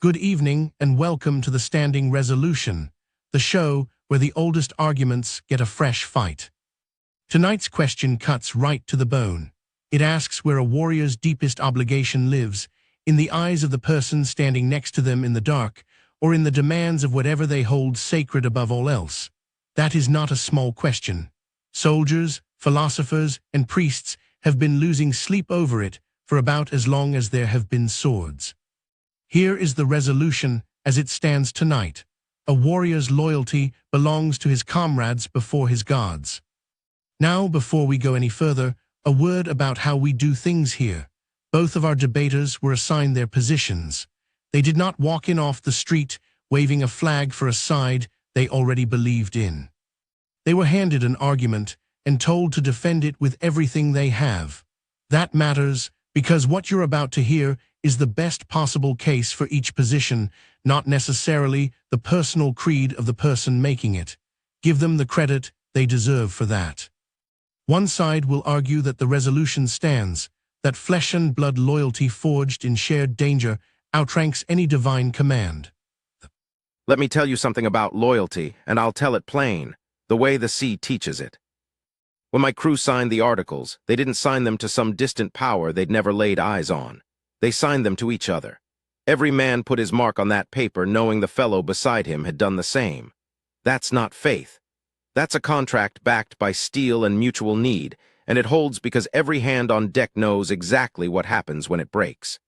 Good evening and welcome to the Standing Resolution, the show where the oldest arguments get a fresh fight. Tonight's question cuts right to the bone. It asks where a warrior's deepest obligation lives, in the eyes of the person standing next to them in the dark, or in the demands of whatever they hold sacred above all else. That is not a small question. Soldiers, philosophers, and priests have been losing sleep over it for about as long as there have been swords. Here is the resolution as it stands tonight. A warrior's loyalty belongs to his comrades before his gods. Now, before we go any further, a word about how we do things here. Both of our debaters were assigned their positions. They did not walk in off the street, waving a flag for a side they already believed in. They were handed an argument and told to defend it with everything they have. That matters, because what you're about to hear is the best possible case for each position, not necessarily the personal creed of the person making it. Give them the credit they deserve for that. One side will argue that the resolution stands, that flesh and blood loyalty forged in shared danger outranks any divine command. Let me tell you something about loyalty, and I'll tell it plain, the way the sea teaches it. When my crew signed the articles, they didn't sign them to some distant power they'd never laid eyes on. They signed them to each other. Every man put his mark on that paper knowing the fellow beside him had done the same. That's not faith. That's a contract backed by steel and mutual need, and it holds because every hand on deck knows exactly what happens when it breaks.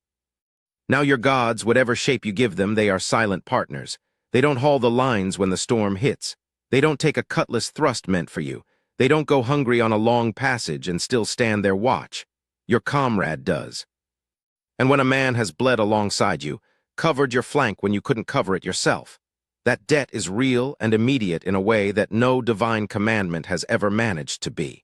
Now your gods, whatever shape you give them, they are silent partners. They don't haul the lines when the storm hits. They don't take a cutlass thrust meant for you. They don't go hungry on a long passage and still stand their watch. Your comrade does. And when a man has bled alongside you, covered your flank when you couldn't cover it yourself, that debt is real and immediate in a way that no divine commandment has ever managed to be.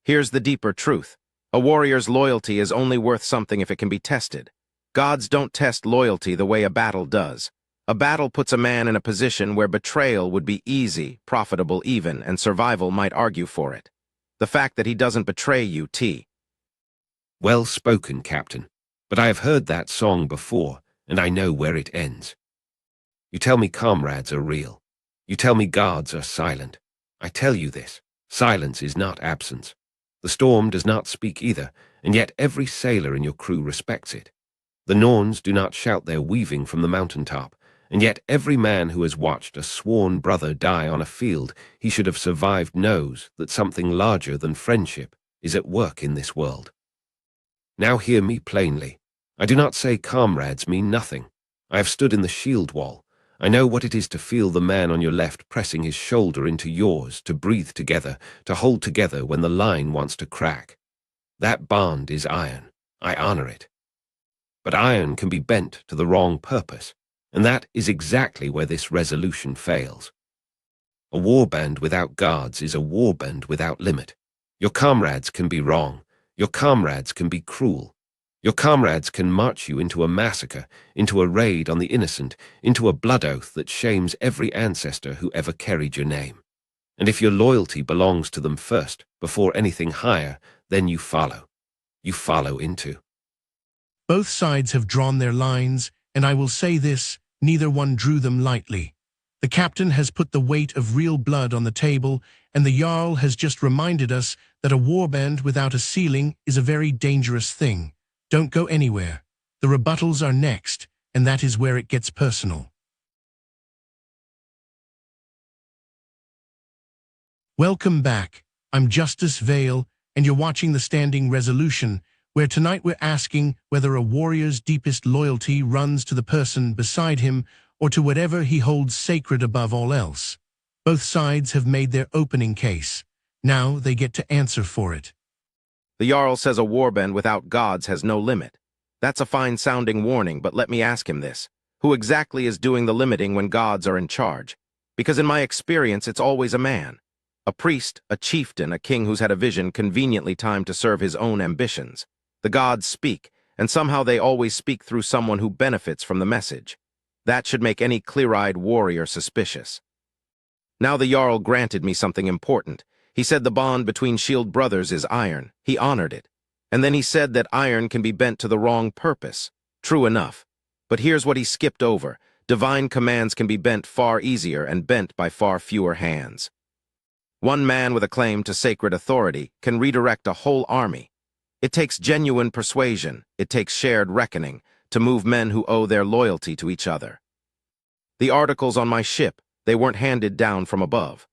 Here's the deeper truth. A warrior's loyalty is only worth something if it can be tested. Gods don't test loyalty the way a battle does. A battle puts a man in a position where betrayal would be easy, profitable even, and survival might argue for it. The fact that he doesn't betray you, Well spoken, Captain. But I have heard that song before, and I know where it ends. You tell me comrades are real. You tell me guards are silent. I tell you this, silence is not absence. The storm does not speak either, and yet every sailor in your crew respects it. The Norns do not shout their weaving from the mountaintop, and yet every man who has watched a sworn brother die on a field he should have survived knows that something larger than friendship is at work in this world. Now hear me plainly. I do not say comrades mean nothing. I have stood in the shield wall. I know what it is to feel the man on your left pressing his shoulder into yours, to breathe together, to hold together when the line wants to crack. That bond is iron. I honor it. But iron can be bent to the wrong purpose, and that is exactly where this resolution fails. A warband without guards is a warband without limit. Your comrades can be wrong. Your comrades can be cruel. Your comrades can march you into a massacre, into a raid on the innocent, into a blood oath that shames every ancestor who ever carried your name. And if your loyalty belongs to them first, before anything higher, then you follow. You follow into. Both sides have drawn their lines, and I will say this, neither one drew them lightly. The captain has put the weight of real blood on the table, and the Jarl has just reminded us that a warband without a ceiling is a very dangerous thing. Don't go anywhere. The rebuttals are next, and that is where it gets personal. Welcome back. I'm Justice Vale, and you're watching the Standing Resolution, where tonight we're asking whether a warrior's deepest loyalty runs to the person beside him or to whatever he holds sacred above all else. Both sides have made their opening case. Now they get to answer for it. The Jarl says a warband without gods has no limit. That's a fine-sounding warning, but let me ask him this. Who exactly is doing the limiting when gods are in charge? Because in my experience, it's always a man. A priest, a chieftain, a king who's had a vision conveniently timed to serve his own ambitions. The gods speak, and somehow they always speak through someone who benefits from the message. That should make any clear-eyed warrior suspicious. Now the Jarl granted me something important. He said the bond between shield brothers is iron. He honored it. And then he said that iron can be bent to the wrong purpose. True enough. But here's what he skipped over. Divine commands can be bent far easier and bent by far fewer hands. One man with a claim to sacred authority can redirect a whole army. It takes genuine persuasion, it takes shared reckoning, to move men who owe their loyalty to each other. The articles on my ship, they weren't handed down from above.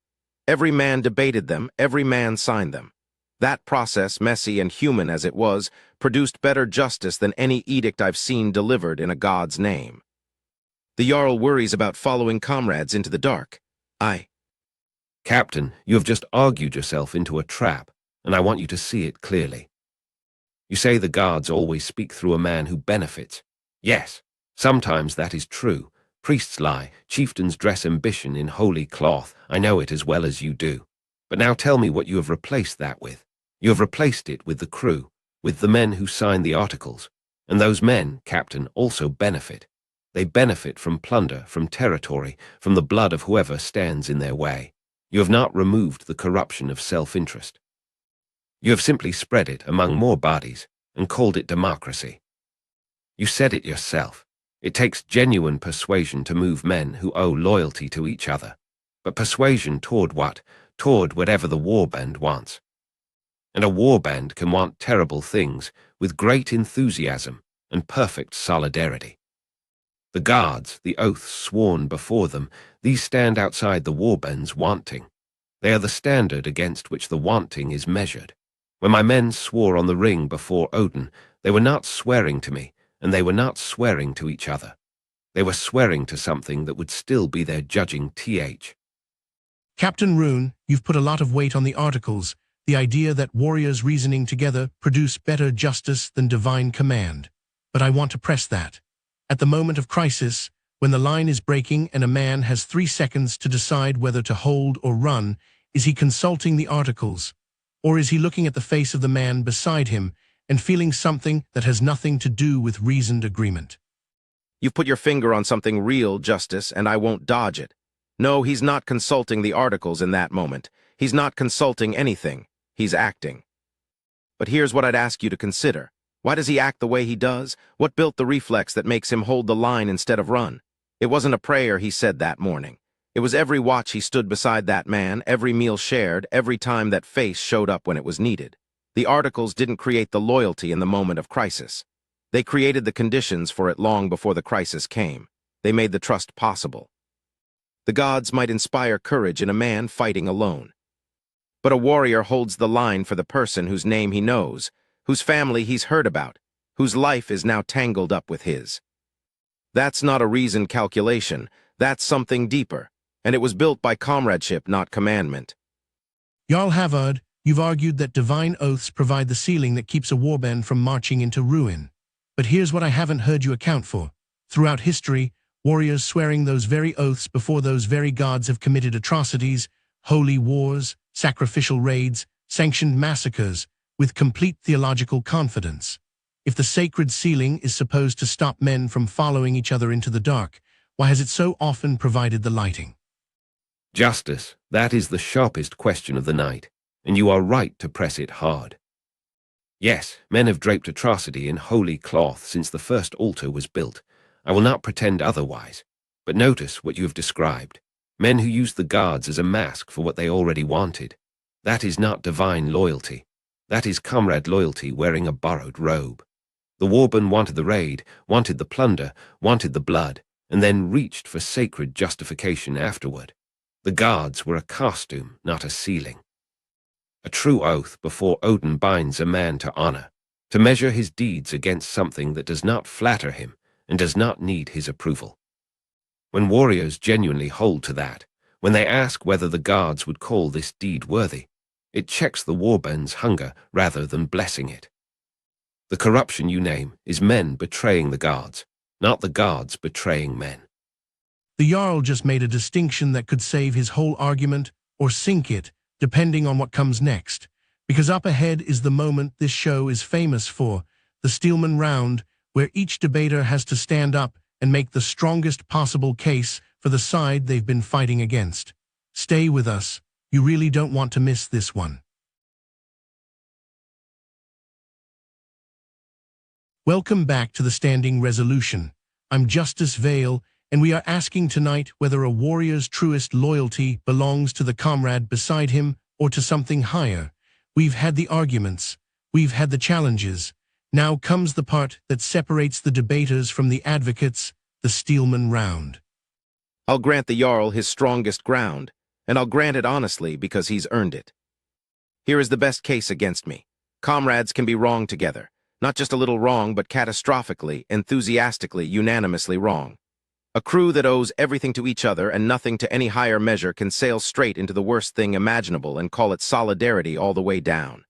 Every man debated them, every man signed them. That process, messy and human as it was, produced better justice than any edict I've seen delivered in a god's name. The Jarl worries about following comrades into the dark. Captain, you have just argued yourself into a trap, and I want you to see it clearly. You say the gods always speak through a man who benefits. Yes, sometimes that is true. Priests lie, chieftains dress ambition in holy cloth. I know it as well as you do. But now tell me what you have replaced that with. You have replaced it with the crew, with the men who sign the articles. And those men, Captain, also benefit. They benefit from plunder, from territory, from the blood of whoever stands in their way. You have not removed the corruption of self-interest. You have simply spread it among more bodies and called it democracy. You said it yourself. It takes genuine persuasion to move men who owe loyalty to each other. But persuasion toward what? Toward whatever the warband wants. And a warband can want terrible things with great enthusiasm and perfect solidarity. The guards, the oaths sworn before them, these stand outside the warband's wanting. They are the standard against which the wanting is measured. When my men swore on the ring before Odin, they were not swearing to me, and they were not swearing to each other. They were swearing to something that would still be their judging th. Captain Rune, you've put a lot of weight on the articles, the idea that warriors reasoning together produce better justice than divine command. But I want to press that. At the moment of crisis, when the line is breaking and a man has 3 seconds to decide whether to hold or run, is he consulting the articles? Or is he looking at the face of the man beside him and feeling something that has nothing to do with reasoned agreement? You've put your finger on something real, Justice, and I won't dodge it. No, he's not consulting the articles in that moment. He's not consulting anything. He's acting. But here's what I'd ask you to consider. Why does he act the way he does? What built the reflex that makes him hold the line instead of run? It wasn't a prayer he said that morning. It was every watch he stood beside that man, every meal shared, every time that face showed up when it was needed. The articles didn't create the loyalty in the moment of crisis. They created the conditions for it long before the crisis came. They made the trust possible. The gods might inspire courage in a man fighting alone. But a warrior holds the line for the person whose name he knows, whose family he's heard about, whose life is now tangled up with his. That's not a reasoned calculation, that's something deeper, and it was built by comradeship, not commandment. Jarl Havard, you've argued that divine oaths provide the ceiling that keeps a warband from marching into ruin. But here's what I haven't heard you account for. Throughout history, warriors swearing those very oaths before those very gods have committed atrocities, holy wars, sacrificial raids, sanctioned massacres, with complete theological confidence. If the sacred ceiling is supposed to stop men from following each other into the dark, why has it so often provided the lighting? Justice, that is the sharpest question of the night, and you are right to press it hard. Yes, men have draped atrocity in holy cloth since the first altar was built. I will not pretend otherwise. But notice what you have described. Men who use the gods as a mask for what they already wanted. That is not divine loyalty. That is comrade loyalty wearing a borrowed robe. The warband wanted the raid, wanted the plunder, wanted the blood, and then reached for sacred justification afterward. The gods were a costume, not a ceiling. A true oath before Odin binds a man to honor, to measure his deeds against something that does not flatter him and does not need his approval. When warriors genuinely hold to that, when they ask whether the gods would call this deed worthy, it checks the warband's hunger rather than blessing it. The corruption you name is men betraying the gods, not the gods betraying men. The Jarl just made a distinction that could save his whole argument or sink it, depending on what comes next. Because up ahead is the moment this show is famous for, the Steelman round, where each debater has to stand up and make the strongest possible case for the side they've been fighting against. Stay with us. You really don't want to miss this one. Welcome back to the Standing Resolution. I'm Justice Vale, and we are asking tonight whether a warrior's truest loyalty belongs to the comrade beside him or to something higher. We've had the arguments. We've had the challenges. Now comes the part that separates the debaters from the advocates, the Steelman round. I'll grant the Jarl his strongest ground, and I'll grant it honestly because he's earned it. Here is the best case against me. Comrades can be wrong together. Not just a little wrong, but catastrophically, enthusiastically, unanimously wrong. A crew that owes everything to each other and nothing to any higher measure can sail straight into the worst thing imaginable and call it solidarity all the way down.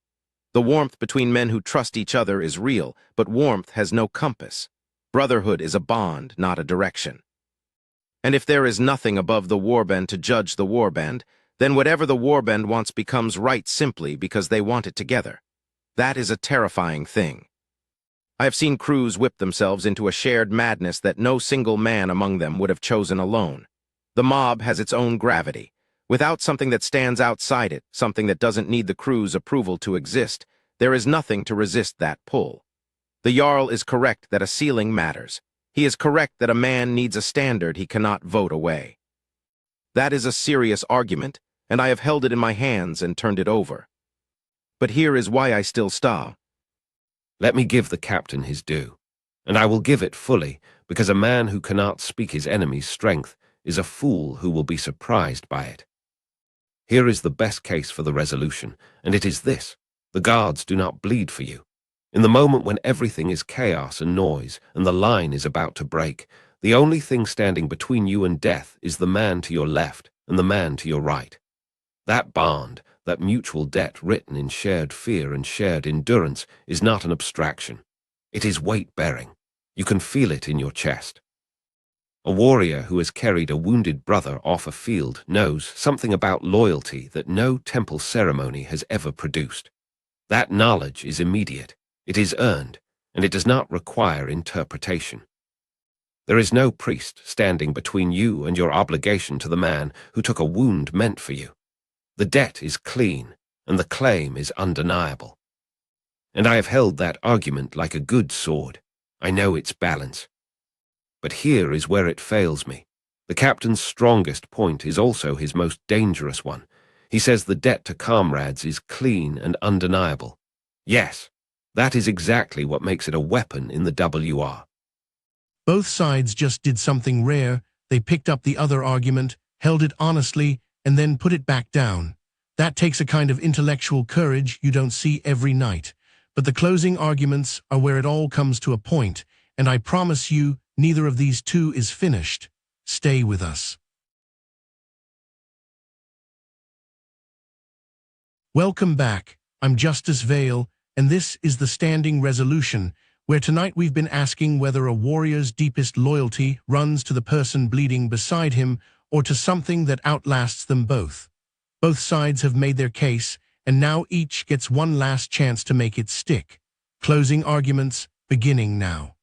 The warmth between men who trust each other is real, but warmth has no compass. Brotherhood is a bond, not a direction. And if there is nothing above the warband to judge the warband, then whatever the warband wants becomes right simply because they want it together. That is a terrifying thing. I have seen crews whip themselves into a shared madness that no single man among them would have chosen alone. The mob has its own gravity. Without something that stands outside it, something that doesn't need the crew's approval to exist, there is nothing to resist that pull. The Jarl is correct that a ceiling matters. He is correct that a man needs a standard he cannot vote away. That is a serious argument, and I have held it in my hands and turned it over. But here is why I still stall. Let me give the captain his due, and I will give it fully, because a man who cannot speak his enemy's strength is a fool who will be surprised by it. Here is the best case for the resolution, and it is this: the guards do not bleed for you. In the moment when everything is chaos and noise, and the line is about to break, the only thing standing between you and death is the man to your left and the man to your right. That bond, that mutual debt written in shared fear and shared endurance, is not an abstraction. It is weight-bearing. You can feel it in your chest. A warrior who has carried a wounded brother off a field knows something about loyalty that no temple ceremony has ever produced. That knowledge is immediate, it is earned, and it does not require interpretation. There is no priest standing between you and your obligation to the man who took a wound meant for you. The debt is clean, and the claim is undeniable. And I have held that argument like a good sword. I know its balance. But here is where it fails me. The captain's strongest point is also his most dangerous one. He says the debt to comrades is clean and undeniable. Yes, that is exactly what makes it a weapon in the WR. Both sides just did something rare. They picked up the other argument, held it honestly, and then put it back down. That takes a kind of intellectual courage you don't see every night. But the closing arguments are where it all comes to a point, and I promise you, neither of these two is finished. Stay with us. Welcome back. I'm Justice Vale, and this is the Standing Resolution, where tonight we've been asking whether a warrior's deepest loyalty runs to the person bleeding beside him or to something that outlasts them both. Both sides have made their case, and now each gets one last chance to make it stick. Closing arguments beginning now.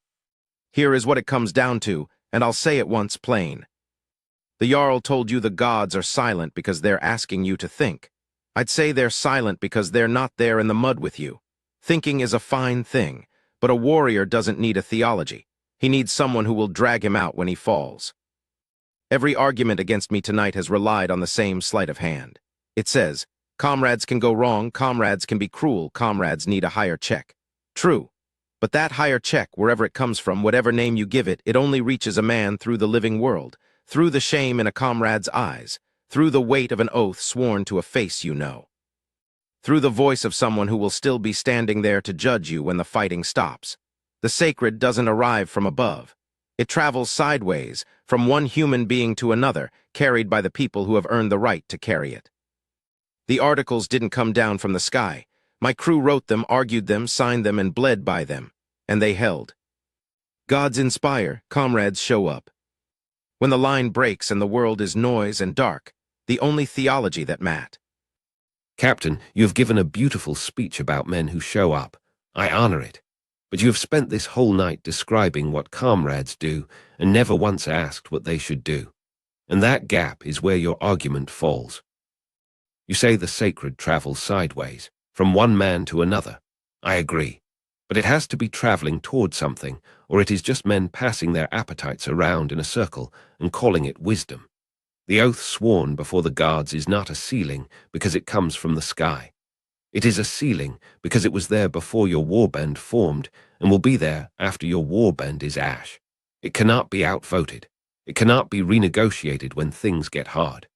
Here is what it comes down to, and I'll say it once plain. The Jarl told you the gods are silent because they're asking you to think. I'd say they're silent because they're not there in the mud with you. Thinking is a fine thing, but a warrior doesn't need a theology. He needs someone who will drag him out when he falls. Every argument against me tonight has relied on the same sleight of hand. It says, comrades can go wrong, comrades can be cruel, comrades need a higher check. True. But that higher check, wherever it comes from, whatever name you give it, it only reaches a man through the living world, through the shame in a comrade's eyes, through the weight of an oath sworn to a face you know, through the voice of someone who will still be standing there to judge you when the fighting stops. The sacred doesn't arrive from above. It travels sideways, from one human being to another, carried by the people who have earned the right to carry it. The articles didn't come down from the sky. My crew wrote them, argued them, signed them, and bled by them, and they held. Gods inspire, comrades show up. When the line breaks and the world is noise and dark, the only theology that matters. Captain, you have given a beautiful speech about men who show up. I honor it. But you have spent this whole night describing what comrades do and never once asked what they should do. And that gap is where your argument falls. You say the sacred travels sideways, from one man to another. I agree. But it has to be traveling toward something, or it is just men passing their appetites around in a circle and calling it wisdom. The oath sworn before the gods is not a ceiling because it comes from the sky. It is a ceiling because it was there before your warband formed and will be there after your warband is ash. It cannot be outvoted. It cannot be renegotiated when things get hard.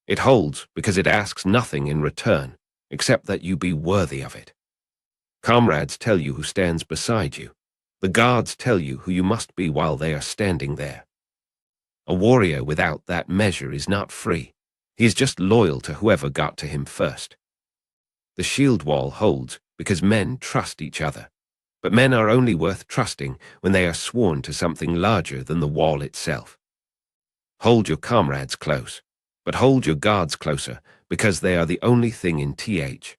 It holds because it asks nothing in return except that you be worthy of it. Comrades tell you who stands beside you. The guards tell you who you must be while they are standing there. A warrior without that measure is not free. He is just loyal to whoever got to him first. The shield wall holds because men trust each other. But men are only worth trusting when they are sworn to something larger than the wall itself. Hold your comrades close, but hold your guards closer because they are the only thing in TH.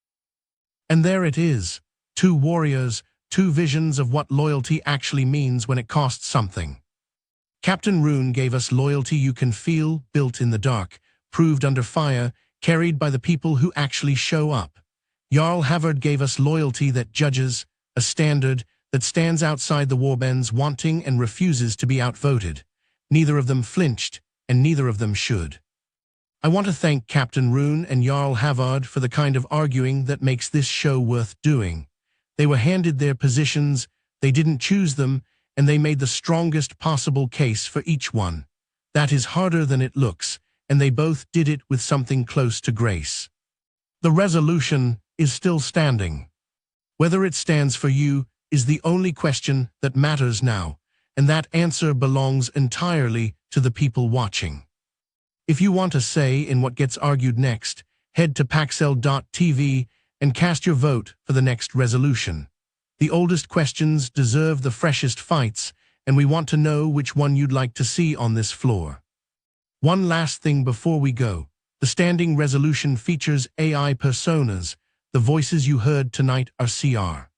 And there it is. 2 warriors, 2 visions of what loyalty actually means when it costs something. Captain Rune gave us loyalty you can feel, built in the dark, proved under fire, carried by the people who actually show up. Jarl Havard gave us loyalty that judges, a standard that stands outside the warbands wanting and refuses to be outvoted. Neither of them flinched, and neither of them should. I want to thank Captain Rune and Jarl Havard for the kind of arguing that makes this show worth doing. They were handed their positions, they didn't choose them, and they made the strongest possible case for each one. That is harder than it looks, and they both did it with something close to grace. The resolution is still standing. Whether it stands for you is the only question that matters now, and that answer belongs entirely to the people watching. If you want a say in what gets argued next, head to Paxelle.tv and cast your vote for the next resolution. The oldest questions deserve the freshest fights, and we want to know which one you'd like to see on this floor. One last thing before we go. The standing resolution features AI personas. The voices you heard tonight are CR.